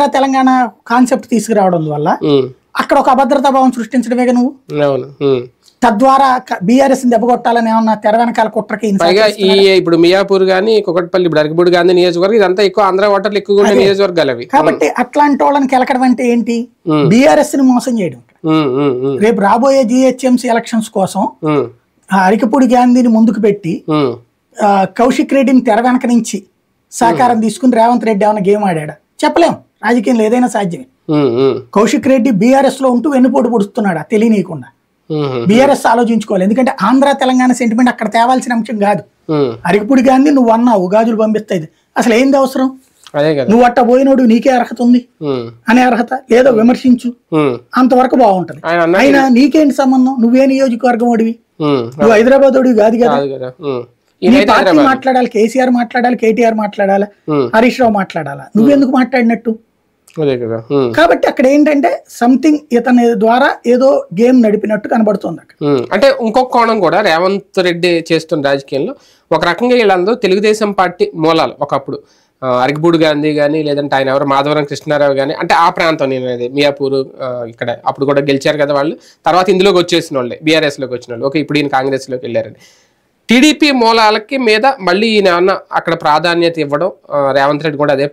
Andhra Telangana concept తీసుకురావడం వల్ల అక్కడ ఒక అభద్రతా భావం సృష్టించడమేగా నువ్వు. తద్వారా బీఆర్ఎస్ దెబ్బకొట్టాలని ఏమన్నా తెర వెనకాల కుట్రకి ఇప్పుడు మియాపూర్ గానీ కుకట్పల్లి, ఇప్పుడు అరకపూడి గాంధీ నియోజకవర్గం ఇదంతా ఎక్కువ ఆంధ్ర ఓటర్లు ఎక్కువ ఉండే నియోజకవర్గాలు అవి. కాబట్టి అట్లాంటి వాళ్ళని కెలకడం అంటే ఏంటి? బీఆర్ఎస్ ని మోసం చేయడం. రేపు రాబోయే జిహెచ్ఎంసీ ఎలక్షన్స్ కోసం అరకపూడి గాంధీని ముందుకు పెట్టి కౌశిక్ రెడ్డిని తెర వెనక నుంచి సహకారం తీసుకుని రేవంత్ రెడ్డి ఏమైనా గేమ్ ఆడాడా చెప్పలేం. రాజకీయంలో ఏదైనా సాధ్యమే. కౌశిక్ రెడ్డి బీఆర్ఎస్ లో ఉంటూ వెన్నుపోటు పొడుస్తున్నాడా తెలియనీయకుండా. బీఆర్ఎస్ ఆలోచించుకోవాలి. ఎందుకంటే ఆంధ్ర తెలంగాణ సెంటిమెంట్ అక్కడ తేవాల్సిన అంశం కాదు. అరకపూడి గాంధీ నువ్వు అన్నావు గాజులు పంపిస్తాయి, అసలు ఏంది అవసరం? నువ్వు అట్ట పోయినోడు నీకే అర్హత ఉంది అనే అర్హత లేదో విమర్శించు, అంతవరకు బాగుంటది. అయినా నీకేంటి సంబంధం? నువ్వే నియోజకవర్గం ఓడివి, నువ్వు హైదరాబాద్ ఓడివి కాదు కదా. నీ పార్టీ మాట్లాడాలి, కేసీఆర్ మాట్లాడాలి, కేటీఆర్ మాట్లాడాలి, హరీష్ రావు మాట్లాడాలా, నువ్వెందుకు మాట్లాడినట్టు? కాబట్టి అక్కడ ఏంటంటే సంథింగ్ ఇతని ద్వారా ఏదో గేమ్ నడిపినట్టు కనబడుతుంది. అంటే ఇంకొక కోణం కూడా రేవంత్ రెడ్డి చేస్తున్న రాజకీయంలో ఒక రకంగా వీళ్ళందరూ తెలుగుదేశం పార్టీ మూలాలు. ఒకప్పుడు అరకపూడి గాంధీ కానీ, లేదంటే ఆయన ఎవరు మాధవరం కృష్ణారావు కానీ, అంటే ఆ ప్రాంతం నేను అనేది మియాపూర్ ఇక్కడ అప్పుడు కూడా గెలిచారు కదా వాళ్ళు. తర్వాత ఇందులోకి వచ్చేసిన వాళ్ళే, బీఆర్ఎస్ లోకి వచ్చిన వాళ్ళు. ఓకే, ఇప్పుడు ఈయన కాంగ్రెస్ లోకి వెళ్ళారని టీడీపీ మూలాలకి మీద మళ్ళీ ఈయన ఏమన్నా అక్కడ ప్రాధాన్యత ఇవ్వడం, రేవంత్ రెడ్డి కూడా అదే